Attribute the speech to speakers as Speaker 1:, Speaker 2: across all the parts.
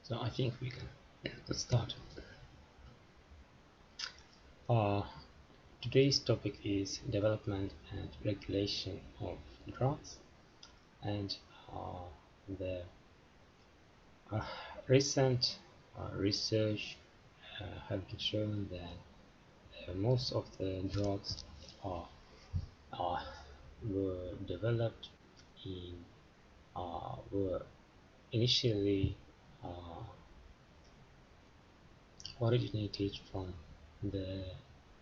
Speaker 1: So I think we can start. Uh, Today's topic is development and regulation of drugs, and the uh, recent research have been shown that most of the drugs are, uh, were developed in were initially uh, originated from the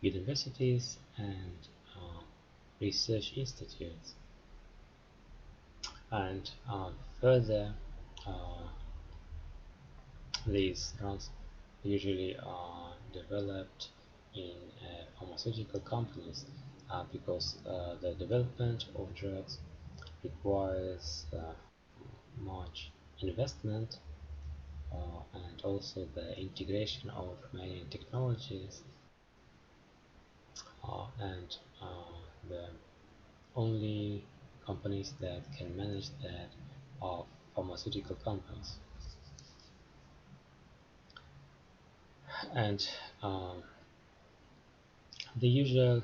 Speaker 1: universities and uh, research institutes, and further, uh, these drugs usually are developed in pharmaceutical companies because the development of drugs requires much investment and also the integration of many technologies and the only companies that can manage that are pharmaceutical companies. And the usual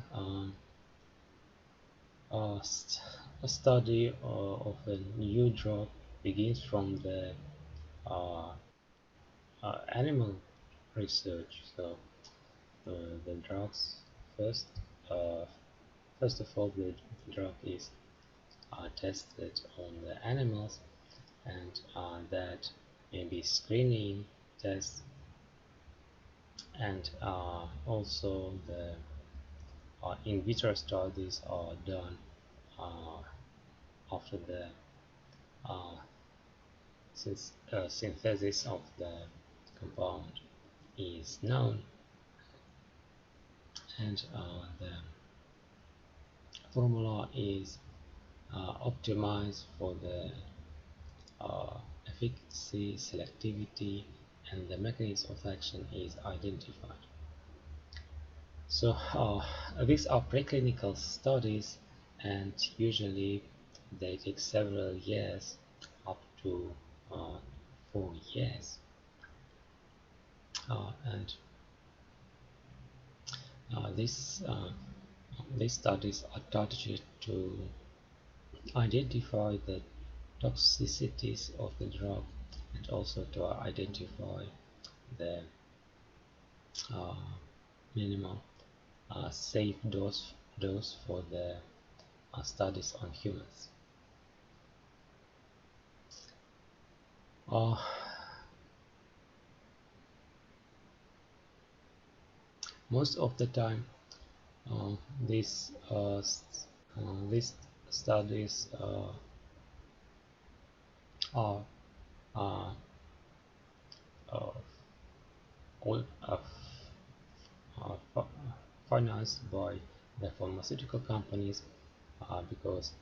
Speaker 1: study of a new drug begins from the uh, animal research. So the drugs first, uh, first of all, the drug is tested on the animals, and that maybe screening tests, and also the in vitro studies are done uh, after the uh, synthesis of the compound is known, and the formula is optimized for the uh, efficacy, selectivity, and the mechanism of action is identified. So these are preclinical studies, and usually they take several years, up to 4 years, and uh, this, uh, these studies are targeted to identify the toxicities of the drug and also to identify the uh, minimal safe dose for the studies on humans. Uh, Most of the time, uh, these these studies are uh, uh, all financed by the pharmaceutical companies because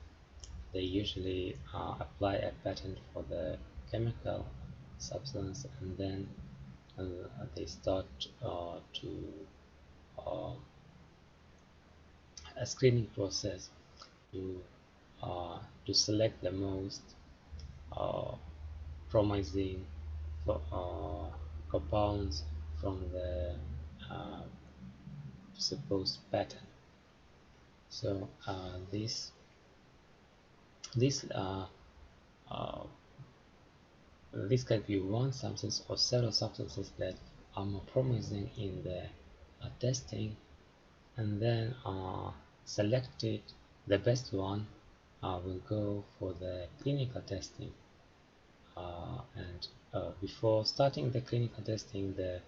Speaker 1: they usually apply a patent for the chemical substance, and then they start to uh, a screening process to select the most uh, promising compounds from the uh, supposed pattern. So this uh, this can be one substance or several substances that are more promising in the testing, and then selected the best one will go for the clinical testing. And before starting the clinical testing, the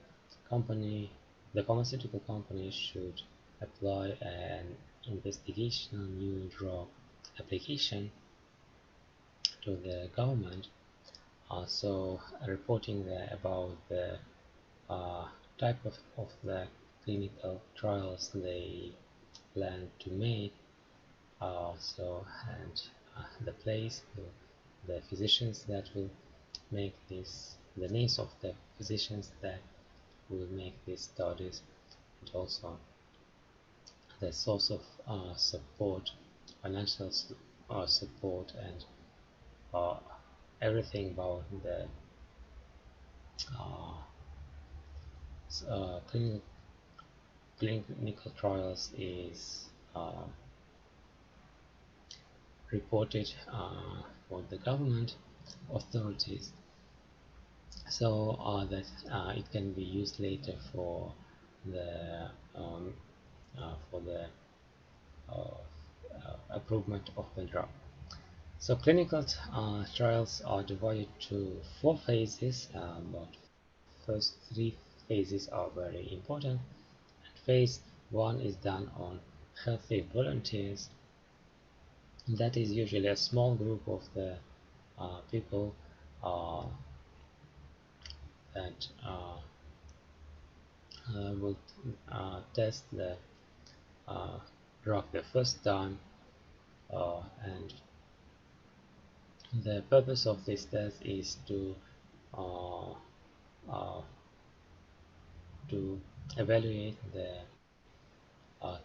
Speaker 1: pharmaceutical company should apply an investigational new drug application to the government, so reporting about the uh, type of the clinical trials they plan to make, so and the place, the physicians that will make this, the names of the physicians that will make these studies, and also the source of support, financial support, and uh, everything about the uh, clinical, clinical trials is reported for the government authorities, so that it can be used later the um, for the improvement of the drug. So clinical trials are divided to four phases, but first three phases are very important. And phase one is done on healthy volunteers. That is usually a small group of the people uh, that will test the uh, drug the first time, and the purpose of this test is uh, uh, to evaluate the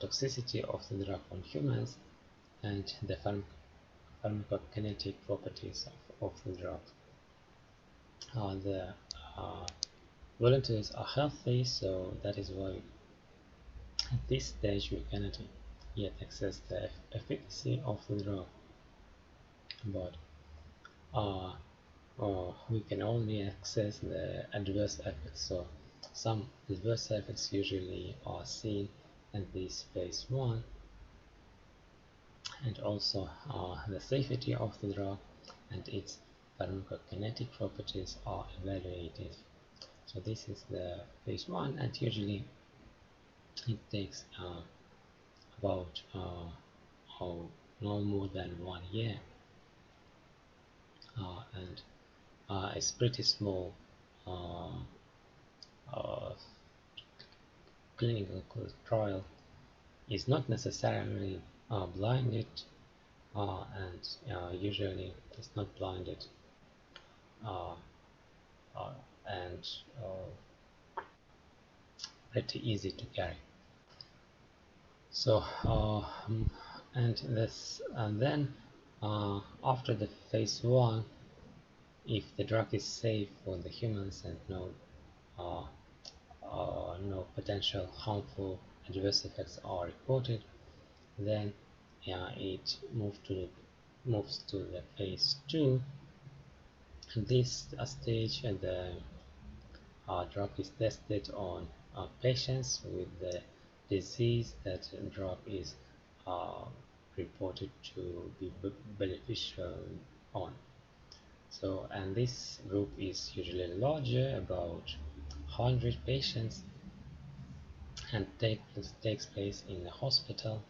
Speaker 1: toxicity of the drug on humans and the pharmacokinetic properties of the drug. The volunteers are healthy, so that is why at this stage we cannot yet assess the efficacy of the drug, but uh, we can only access the adverse effects. So some adverse effects usually are seen in this phase 1, and also the safety of the drug and its pharmacokinetic properties are evaluated. So this is the phase 1, and usually it takes about no more than 1 year, and it's pretty small uh, uh, clinical trial. Is not necessarily blinded, and usually it's not blinded, uh, uh, and pretty easy to carry. So and then after the phase 1, if the drug is safe for the humans and uh, no potential harmful adverse effects are reported, then it moves to the phase 2. This stage, and the drug is tested on patients with the disease that drug is uh, reported to be beneficial on. So, and this group is usually larger, about 100 patients, and takes place in a hospital.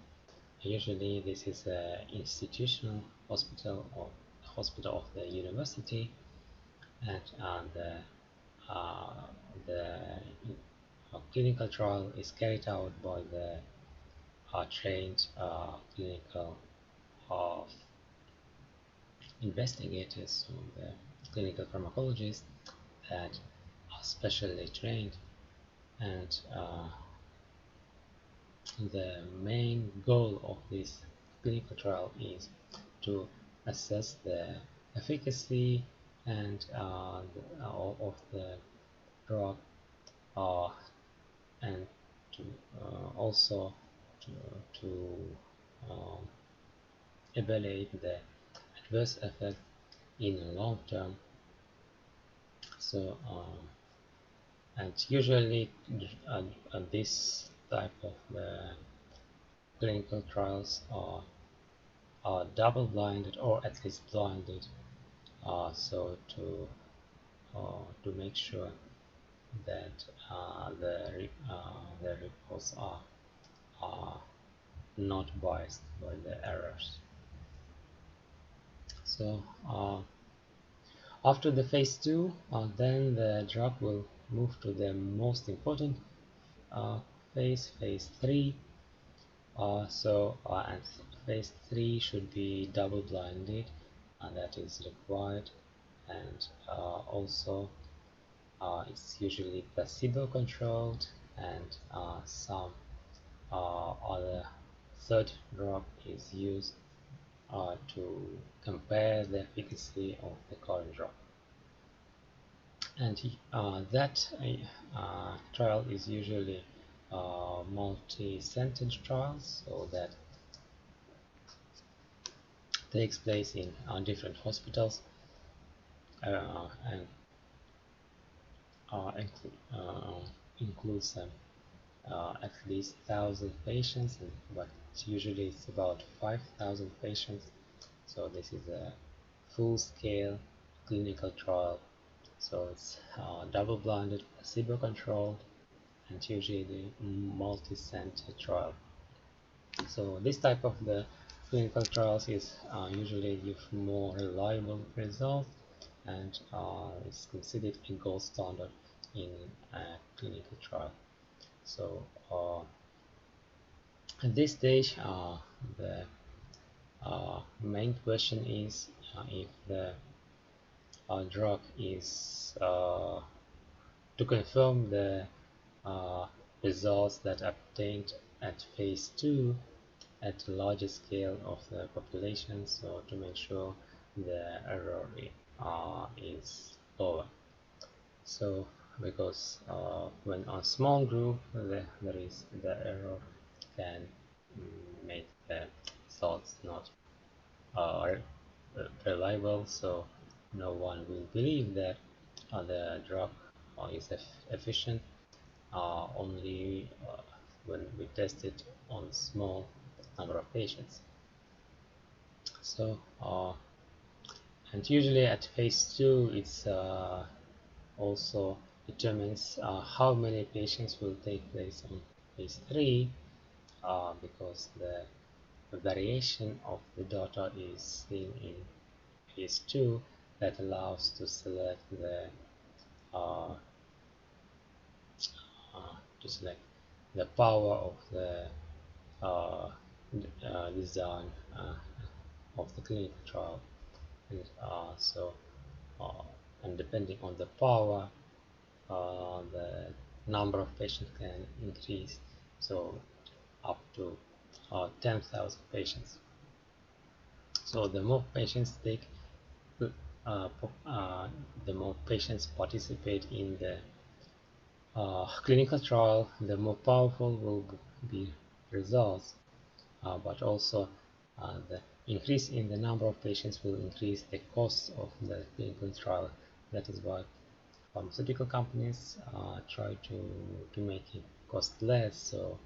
Speaker 1: Usually this is an institutional hospital or hospital of the university, and uh, the clinical trial is carried out by the trained clinical uh, investigators, so the clinical pharmacologists that are specially trained, and the main goal of this clinical trial is to assess the efficacy and of the drug, uh, and to also to, to um, evaluate the adverse effect in the long term. So and usually this type of clinical trials are double blinded or at least blinded, so to make sure that the reports are not biased by the errors. So after the phase 2, then the drug will move to the most important uh, phase 3. And phase 3 should be double blinded, and that is required, and also it's usually placebo controlled, and some other third drug is used to compare the efficacy of the current drug. and that trial is usually multi-centered trials, so that takes place in different hospitals and uh, inclu includes at least 1,000 patients, but usually it's about 5,000 patients. So this is a full-scale clinical trial. So it's double-blinded, placebo-controlled, and usually multi-center trial. So this type of the clinical trials is usually give more reliable results, and is considered a gold standard in a clinical trial. So at this stage, the main question is if the drug is to confirm the uh, results that obtained at phase 2 at a larger scale of the population, so to make sure the error is lower. So because when on small group there is the error can make the results not uh, reliable, so no one will believe that the drug is efficient only when we test it on small number of patients. So and usually at phase 2 it's also determines how many patients will take place on phase 3 because the variation of the data is seen in phase 2 that allows to select the uh, to select the power of the uh, design of the clinical trial, and so uh, and depending on the power, the number of patients can increase, so up to 10,000 patients. So the more patients take, uh, the more patients participate in the clinical trial, the more powerful will be results. But also the increase in the number of patients will increase the cost of the clinical trial. That is why pharmaceutical companies try to make it cost less, so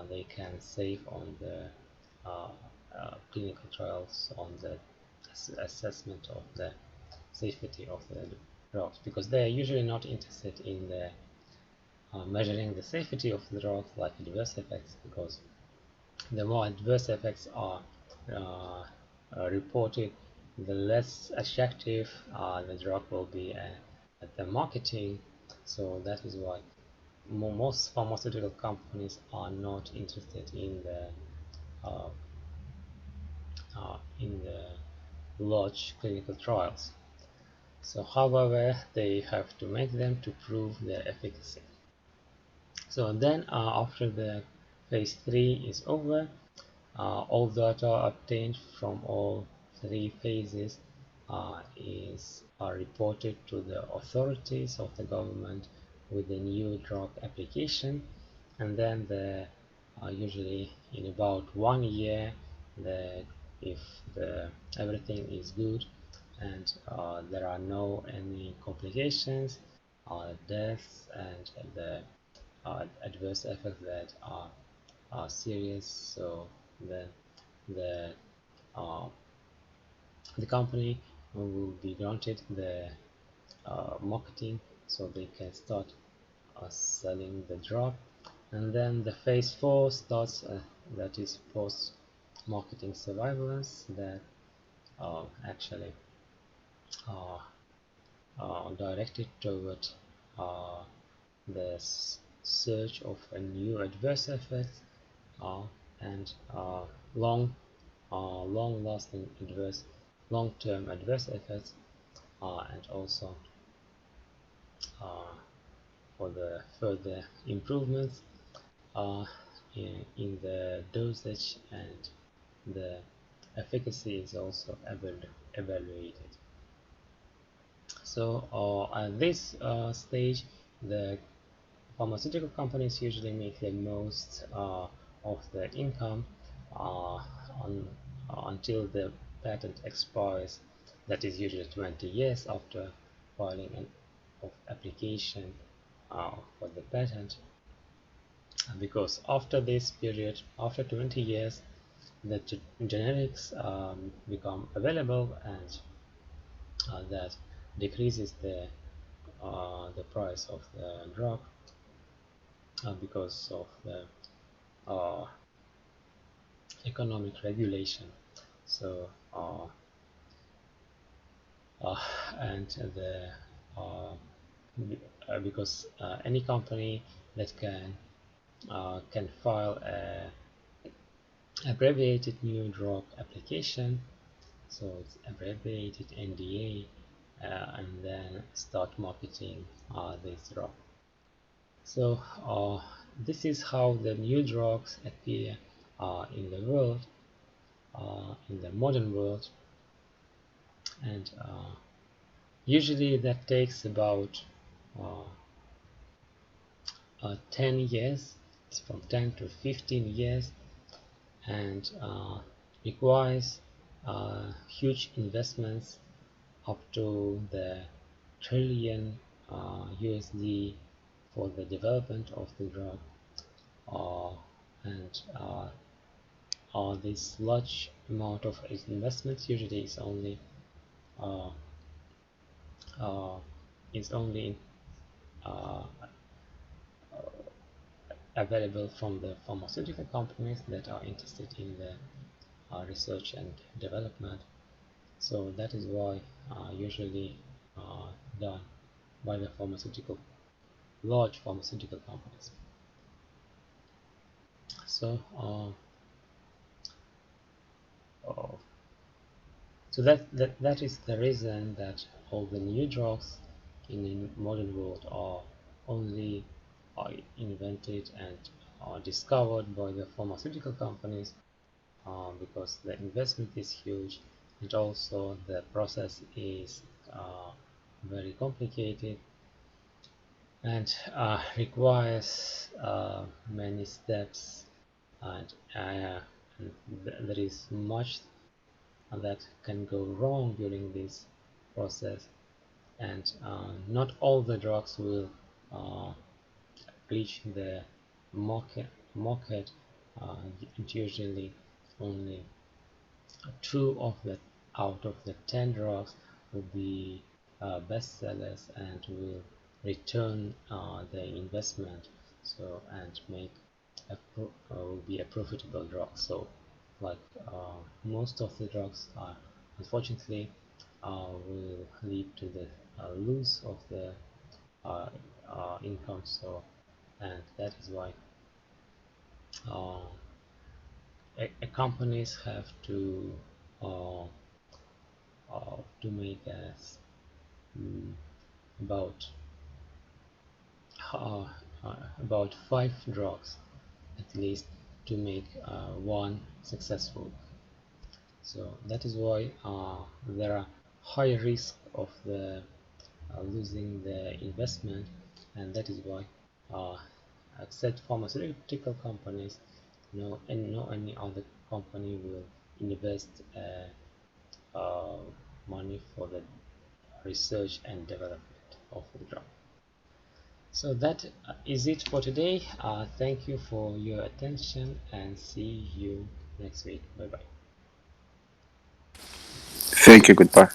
Speaker 1: they can save on the clinical trials, on the assessment of the safety of the drugs, because they are usually not interested in the measuring the safety of the drugs like adverse effects, because the more adverse effects are reported, the less attractive the drug will be at the marketing. So that is why most pharmaceutical companies are not interested uh, in the large clinical trials. So, however, they have to make them to prove their efficacy. So then, after the phase 3 is over, all data obtained from all 3 phases are reported to the authorities of the government with the new drug application, and then usually in about 1 year, the, if everything is good and there are no any complications, deaths, and the adverse effects that are serious, so then the uh, the company will be granted the marketing, so they can start selling the drug, and then the phase 4 starts, that is post marketing surveillance, that actually uh, directed toward uh, the search of a new adverse effects uh, and long-lasting long-term adverse effects, and also uh, for the further improvements uh, in the dosage, and the efficacy is also evaluated. So at this stage, the pharmaceutical companies usually make the most of the income until the patent expires. That is usually 20 years after filing an of application for the patent. Because after this period, after 20 years, the generics become available, and that decreases the price of the drug because of the uh, economic regulation. So uh, and the uh, because any company that can file a abbreviated new drug application, so it's abbreviated NDA, and then start marketing this drug. So this is how the new drugs appear in the world, in the modern world, and usually that takes about uh, 10 years. It's from 10 to 15 years, and requires huge investments up to the trillion USD for the development of the drug, uh, and this large amount of investments usually uh, uh, is only uh, available from the pharmaceutical companies that are interested in the research and development. So that is why usually done by the large pharmaceutical companies. So uh, that is the reason that all the new drugs in the modern world are only invented and discovered by the pharmaceutical companies, because the investment is huge, and also the process is very complicated, and requires many steps, and there is much that can go wrong during this process, and not all the drugs will uh, reach the market. Usually only two of the out of the 10 drugs will be bestsellers and will return the investment, so and make will be a profitable drug. So like most of the drugs are unfortunately will lead to the loss of the uh, income. So and that is why uh, companies have uh, to make about uh, about 5 drugs at least to make one successful. So that is why there are high risk of the losing the investment, and that is why uh, except pharmaceutical companies, no any other company will invest uh, money for the research and development of the drug. So that is it for today. Thank you for your attention, and see you next week. Bye bye.
Speaker 2: Thank you. Goodbye.